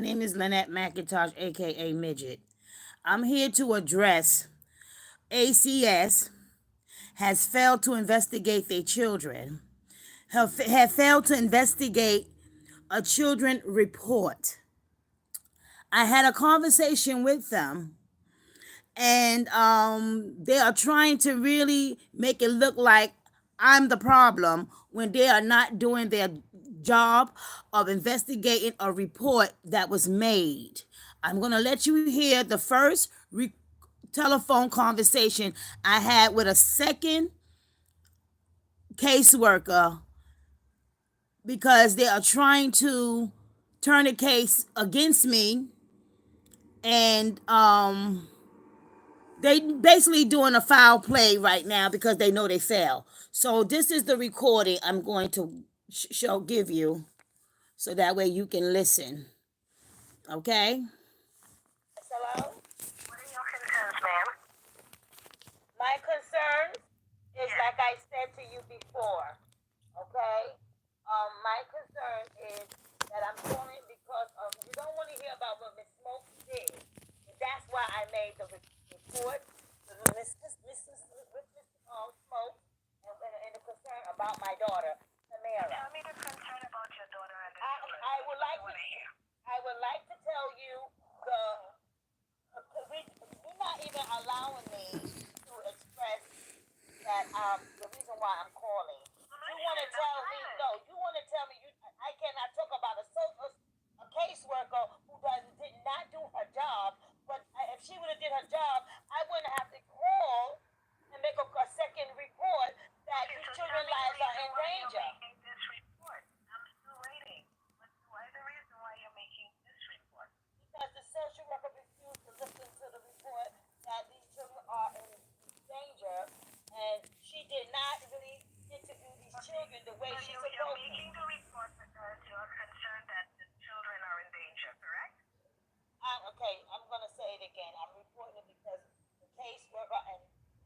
name is Lynette McIntosh, aka Midget. I'm here to address ACS has failed to investigate their children, have failed to investigate a children report. I had a conversation with them, and they are trying to really make it look like I'm the problem when they are not doing their job of investigating a report that was made. I'm going to let you hear the first telephone conversation I had with a second caseworker because they are trying to turn a case against me, and they basically doing a foul play right now because they know they fail. So this is the recording I'm going to give you, so that way you can listen. Okay. Hello. What are your concerns, ma'am? My concerns is like I said to you before. Okay. My concern is that I'm calling because you don't want to hear about what Miss Smoke did. That's why I made the report to Smoke and the concern about my daughter, Samara. Tell me the concern about your daughter and the children. I would like to tell you the you're not even allowing me to express that the reason why I'm calling. You want to tell me no? You want to tell me I cannot talk about a caseworker who did not do her job. But if she would have did her job, I wouldn't have to call and make a second report that these children's lives are in danger. This report, I'm still waiting. What's the reason why you're making this report? Because the social worker refused to listen to the report that these children are in danger, and she did not really interview these children the way she's supposed to. You're making the report because you're concerned that the children are in danger, correct? Okay, I'm going to say it again. I'm reporting it because the caseworker and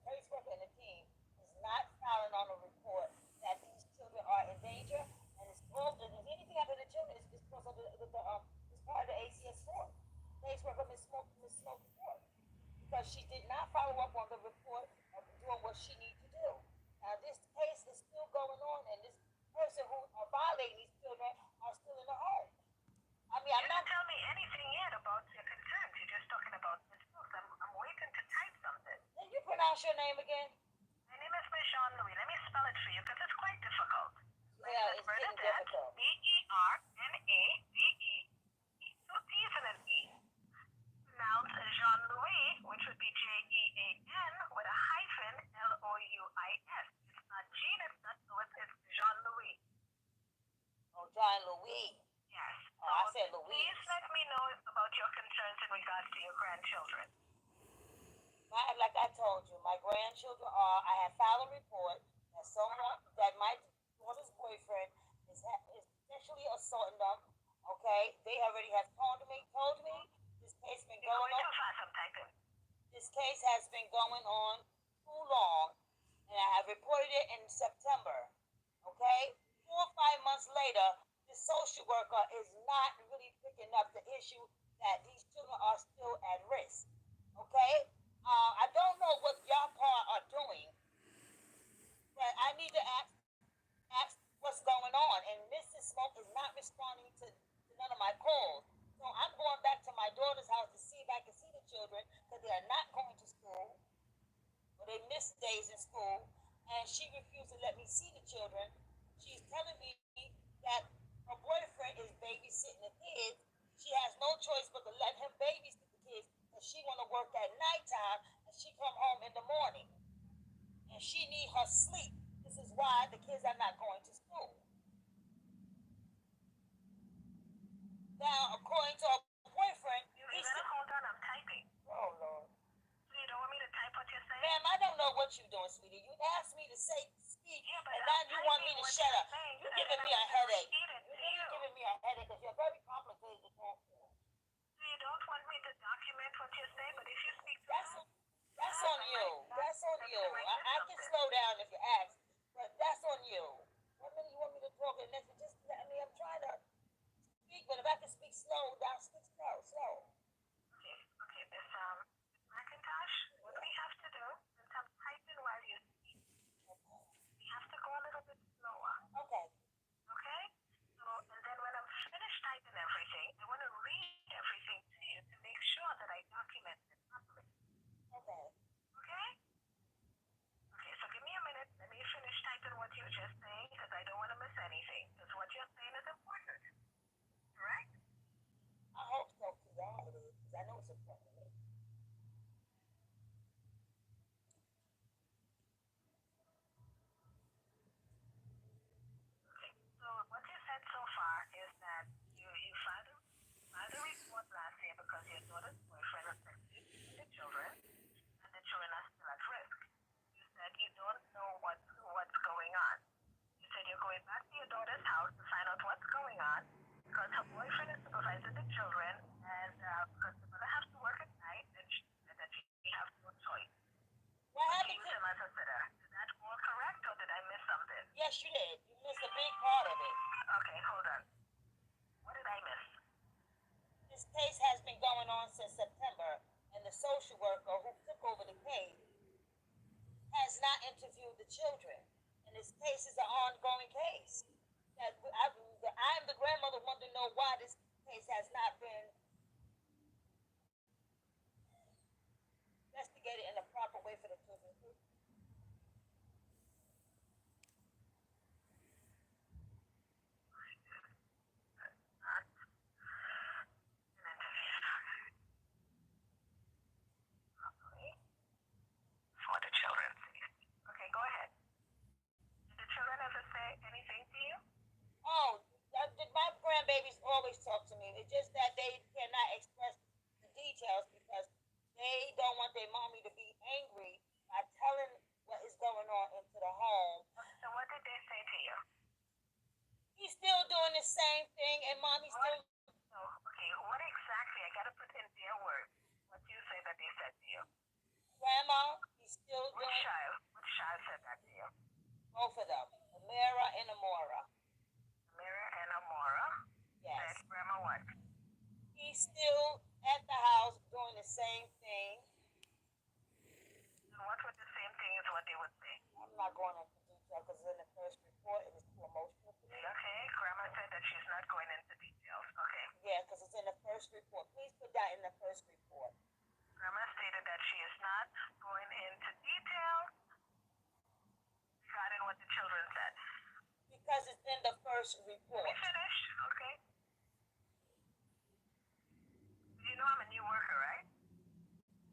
the team is not filing on a report that these children are in danger, and it's all. If anything happened to the children, it's because of it's part of the ACS report. Caseworker Miss Smoke report, because she did not follow up on the report of doing what she needs to do. Now this case is still going on, and this person who are violating these children are still in the home. I mean, I'm not tell me anything yet about your concerns. You're just talking about Miss Brooks. I'm waiting to type something. Can you pronounce your name again? My name is Miss Jean Louis. Let me spell it for you because it's quite difficult. Yeah, it's getting difficult. Bernadette. Two T's and an E. Pronounced Jean Louis, which would be Jean with a hyphen Louis. It's not Jean. It's not Louis. It's Jean Louis. Oh, Jean Louis. Yes. Oh, I said Louise. Please let me know about your concerns in regards to your grandchildren. Like I told you, my grandchildren are. I have filed a report that my daughter's boyfriend is sexually assaulting them. Okay, they already have told me this case been going on. Too fast, I'm typing. This case has been going on too long, and I have reported it in September. Okay, 4 or 5 months later, the social worker is not really picking up the issue that these children are still at risk. Okay? I don't know what y'all part are doing, but I need to ask what's going on. And Mrs. Smoke is not responding to none of my calls. So I'm going back to my daughter's house to see if I can see the children because they are not going to school, or they miss days in school, and she refused to let me see the children. She's telling me that her boyfriend is babysitting the kids. She has no choice but to let him babysit the kids because she want to work at nighttime and she come home in the morning. And she need her sleep. This is why the kids are not going to school. Now, according to her boyfriend, hold on, I'm typing. Oh, Lord. So you don't want me to type what you're saying? Ma'am, I don't know what you're doing, sweetie. You asked me to speak, yeah, and now you want me to shut up. You're giving me a headache. You're giving me a headache because you're very complicated to talk to. So you don't want me to document what you say, but if you speak to that's on you. That's on you. I can slow down if you ask, but that's on you. What minute you want me to talk and just let me? I'm trying to speak, but if I can speak slow, I'll speak because her boyfriend is supervising the children, and because the mother has to work at night, and she said that she has no choice. What She happened used to? him as a sitter. Is that all correct, or did I miss something? Yes, you did. You missed a big part of it. Okay, hold on. What did I miss? This case has been going on since September, and the social worker who took over the case has not interviewed the children. And this case is an ongoing case. I am the grandmother, want to know why this case has not been investigated in a proper way for the children. For the children. Okay, go ahead. Did the children ever say anything to you? Oh, my grandbabies always talk to me. It's just that they cannot express the details because they don't want their mommy to be angry by telling what is going on into the home. So what did they say to you? He's still doing the same thing, and mommy's still. So, okay, what exactly? I gotta put in their words. What do you say that they said to you? Grandma, he's still Which doing. child? Which child said that to you? Both of them, Amira and Amora. Amira and Amora. Yes. Said Grandma what? He's still at the house doing the same thing. And what would the same thing is what they would say? I'm not going into detail because it's in the first report and it's too emotional for me. Okay, Grandma said that she's not going into details. Okay. Yeah, because it's in the first report. Please put that in the first report. Grandma stated that she is not going into details regarding what the children said. Because it's in the first report. Let me finish, okay? You know I'm a new worker, right?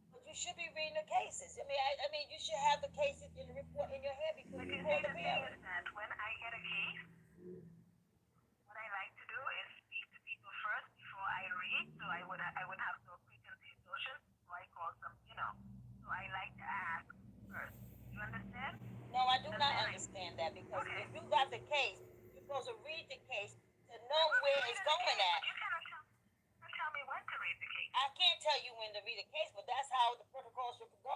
But you should be reading the cases. I mean, you should have the cases in the report in your head because But you you call see, the the thing parent. is that when I get a case, what I like to do is speak to people first before I read, so I would have no preconceived notions before I call them, you know. So I like to ask first. You understand? No, I do not understand that because if you got the case, you're supposed to read the case to know where it's going at. You cannot tell me when to read the case. I can't tell you when to read a case, but that's how the protocol should go.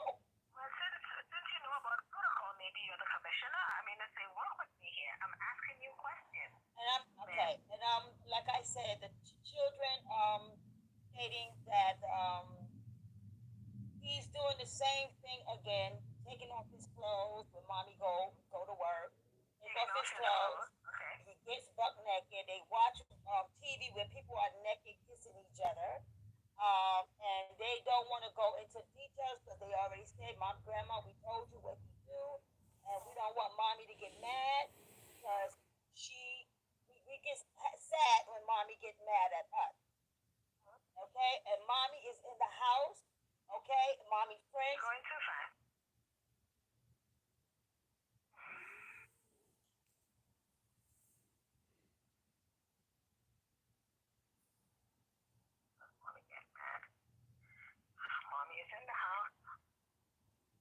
Well, since you know about protocol, maybe you're the commissioner. I mean, let's say work with me here. I'm asking you questions. And I'm okay. And like I said, the children stating that he's doing the same thing again, taking off his clothes when mommy go to work. Take off his clothes. Okay. He gets buck naked. They watch TV where people are naked kissing each other. And they don't want to go into details because they already said, "Mom, Grandma, we told you what he do, and we don't want mommy to get mad because we get sad when mommy gets mad at us." Okay, and mommy is in the house. Okay, mommy friends. Going too fast. Mommy get mad. Mommy is in the house.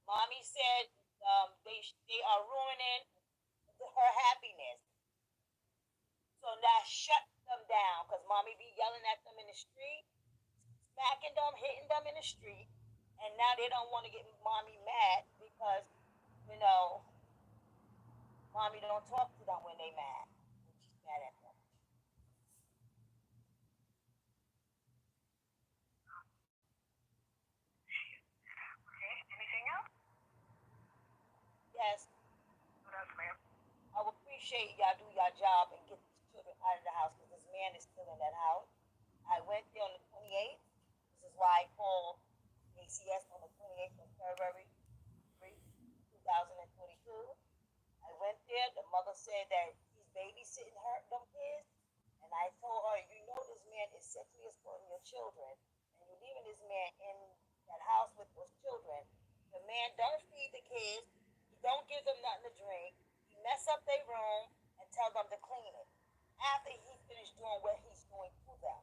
Mommy said they are ruining her happiness. So now shut them down because mommy be yelling at them in the street, smacking them, hitting them in the street, and now they don't want to get mommy mad because, mommy don't talk to them when they mad. She's mad at them. Okay, anything else? Yes. What else, ma'am? I would appreciate y'all do your job and get these children out of the house because this man is still in that house. I went there on the 28th. This is why I called ACS on the 28th of February 2022. I went there. The mother said that he's babysitting them kids. And I told her, this man is sexually exploiting your children. And you're leaving this man in that house with those children. The man don't feed the kids. He don't give them nothing to drink. He mess up their room and tell them to clean it after he finished doing what he's doing to them.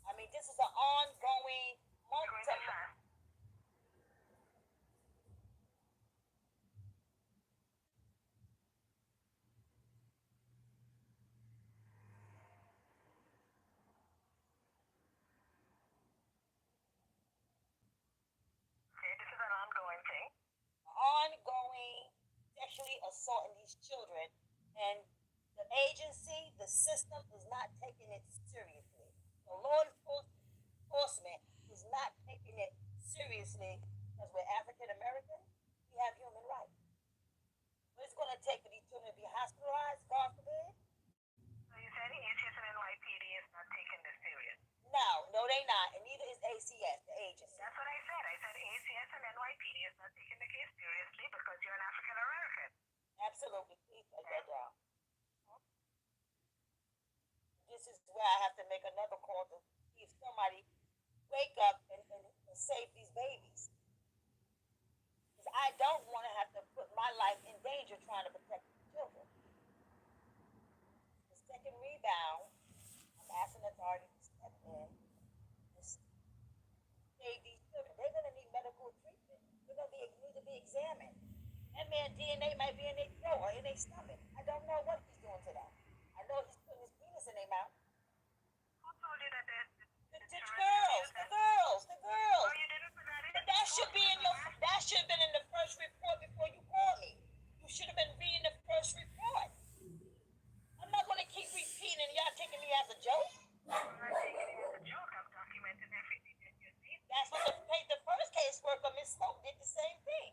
I mean, this is an ongoing month to month. assaulting these children, and the agency, the system is not taking it seriously. The law enforcement is not taking it seriously because we're African American. We have human rights. What it's going to take for these children to be hospitalized, God forbid? So you said ACS and NYPD is not taking this serious. No, no, they not, and neither is ACS, the agency. That's what I said. I said ACS and NYPD is not taking the case seriously because you're an African American. Absolutely, please take that down. This is where I have to make another call to see if somebody wake up and save these babies. Because I don't want to have to put my life in danger trying to protect these children. The second rebound, I'm asking authorities to step in and save these children. They're going to need medical treatment. They're going to need to be examined. That man's DNA might be in their throat or in their stomach. I don't know what he's doing to them. I know he's putting his penis in their mouth. Who told you that The girls. Oh, you didn't put that in? But that should be in your. That should have been in the first report before you called me. You should have been reading the first report. I'm not going to keep repeating. Y'all taking me as a joke. I'm not taking it as a joke. I'm documenting everything that you see. That's what the first caseworker, Miss Smoke, did the same thing.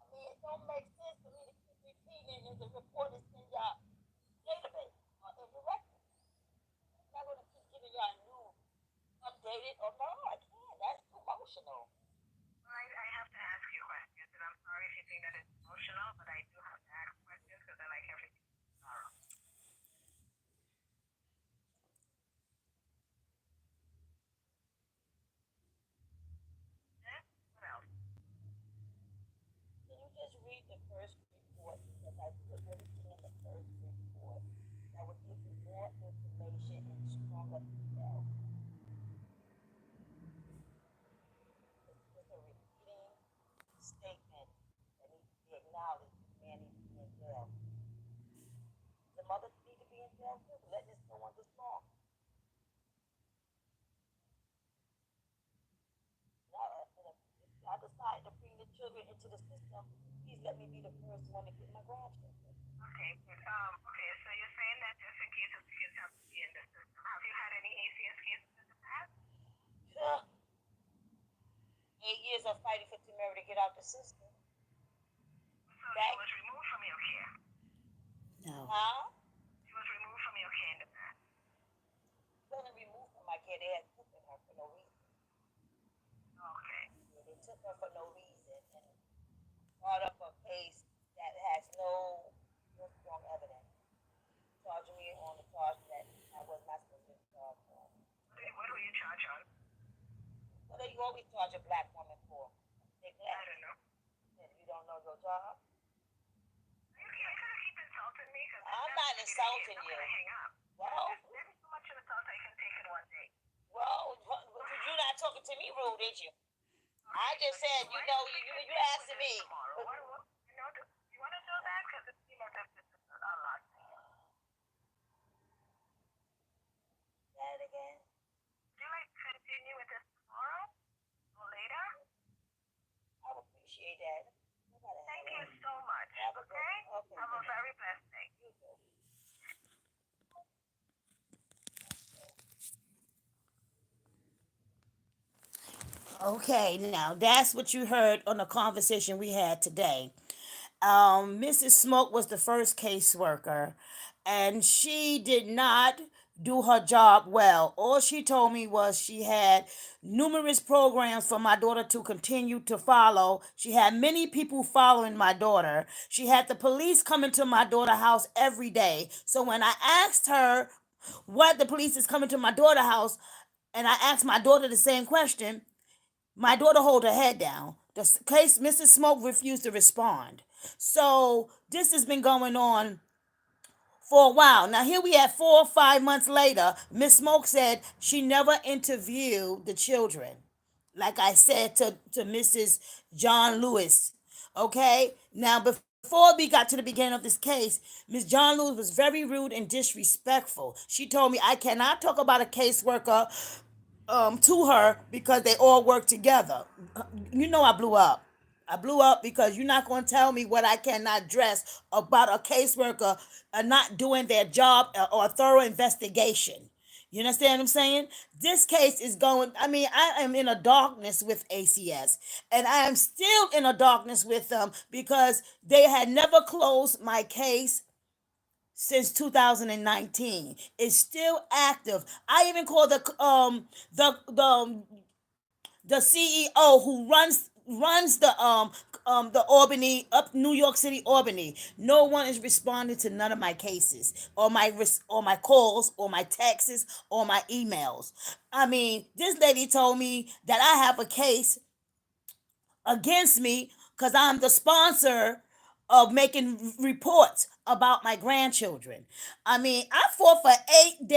I mean, it don't make sense for me to keep repeating and the report is in your database or in your record. I'm not going to keep giving y'all new, updated, or no, I can't. That's too emotional. I have to ask you questions, and I'm sorry if you think that it's emotional, but I do have to ask questions because I like everything thorough. What else? Can you just read the first report? Because I put everything in the first report. That would give you more information and stronger detail. It's a repeating statement that needs to be acknowledged. Man needs to be in jail. The mothers need to be in jail too, letting this go on this long. Now, if I decide to bring the children into the system, please let me be the first one to get my grandchildren. Okay, but so you're saying that just in case the kids have to be in the system, have you had any ACS cases in the past? 8 years of fighting for Tamara to get out the system. So she was removed from your care? No. Huh? She was removed from your care in the past? She wasn't removed from my care. They had taken her for no reason. Okay. Yeah, they took her for no reason and brought up a case that has no strong evidence, charging me on the charge that I was not supposed to be charged on. What were you charged on? What do you always charge a black woman for? I don't know. And you don't know your job? You gotta keep insulting me. I'm not insulting you. I'm gonna hang up. Well, There's so much insult I can take in one day. well, you're not talking to me rude, did you? I just said, you asking me. You want to do that? Because it seems like this is a lot. Say it again. Would you like to continue with this tomorrow or later? I would appreciate that. Thank you so much. Okay? Have a very blessed day. You too. Okay, now that's what you heard on the conversation we had today. Mrs. Smoke was the first caseworker, and she did not do her job well. All she told me was she had numerous programs for my daughter to continue to follow. She had many people following my daughter. She had the police coming to my daughter's house every day. So when I asked her what the police is coming to my daughter's house, and I asked my daughter the same question, my daughter hold her head down. The case, Mrs. Smoke refused to respond. So this has been going on for a while. Now here we have 4 or 5 months later. Miss Smoke said she never interviewed the children. Like I said to Mrs. John Lewis. Okay? Now before before we got to the beginning of this case, Miss John Lewis was very rude and disrespectful. She told me I cannot talk about a caseworker to her because they all work together. You know I blew up. I blew up because you're not going to tell me what I cannot address about a caseworker not doing their job or a thorough investigation. You understand what I'm saying? This case is going, I mean, I am in a darkness with ACS, and I am still in a darkness with them because they had never closed my case since 2019. It's still active. I even called the CEO who runs the Albany up New York City Albany. No one is responding to none of my cases or my calls or my texts or my emails. I mean, this lady told me that I have a case against me because I'm the sponsor of making reports about my grandchildren. I mean, I fought for 8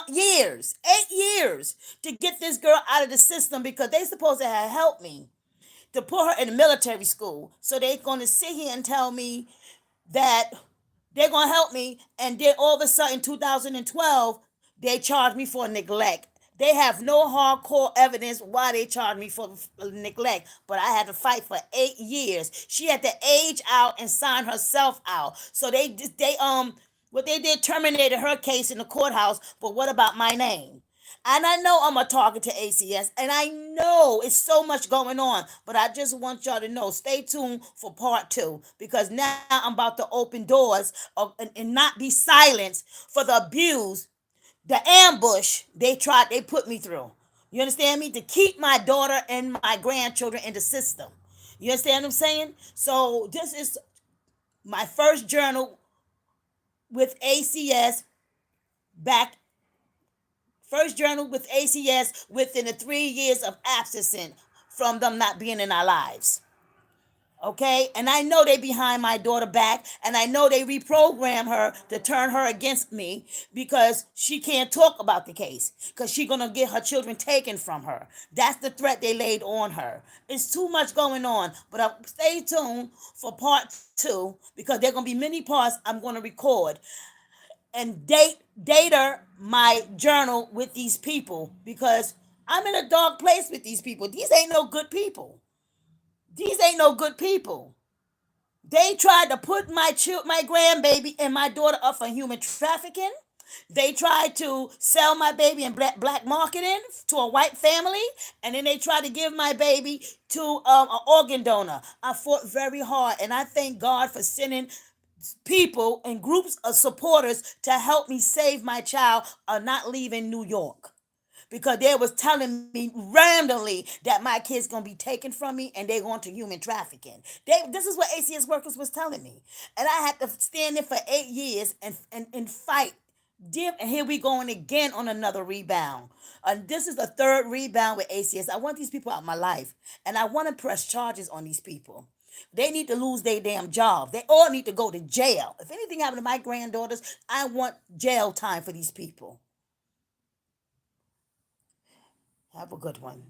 years, 8 years to get this girl out of the system because they supposed to have helped me to put her in a military school. So they're going to sit here and tell me that they're going to help me. And then all of a sudden, 2012, they charged me for neglect. They have no hardcore evidence why they charged me for neglect, but I had to fight for 8 years. She had to age out and sign herself out. So what they did terminated her case in the courthouse. But what about my name? And I know I'm a target to ACS, and I know it's so much going on, but I just want y'all to know, stay tuned for part two, because now I'm about to open doors and not be silenced for the abuse, the ambush they put me through. You understand me? To keep my daughter and my grandchildren in the system. You understand what I'm saying? So this is my first journal with ACS back First journal with ACS within the 3 years of absence from them not being in our lives. Okay? And I know they behind my daughter back, and I know they reprogram her to turn her against me because she can't talk about the case because she's going to get her children taken from her. That's the threat they laid on her. It's too much going on, but stay tuned for part two because there are going to be many parts I'm going to record and data my journal with these people because I'm in a dark place with these people. These ain't no good people. These ain't no good people. They tried to put my grandbaby and my daughter up for human trafficking. They tried to sell my baby in black marketing to a white family, and then they tried to give my baby to an organ donor. I fought very hard, and I thank God for sending people and groups of supporters to help me save my child not leaving New York because they was telling me randomly that my kid's gonna be taken from me and they going to human trafficking. This is what ACS workers was telling me, and I had to stand there for 8 years and fight. And here we going again on another rebound. This is the third rebound with ACS. I want these people out of my life, and I want to press charges on these people. They need to lose their damn job. They all need to go to jail. If anything happened to my granddaughters, I want jail time for these people. Have a good one.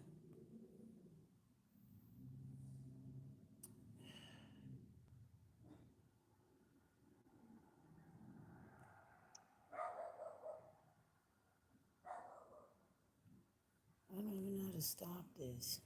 I don't even know how to stop this.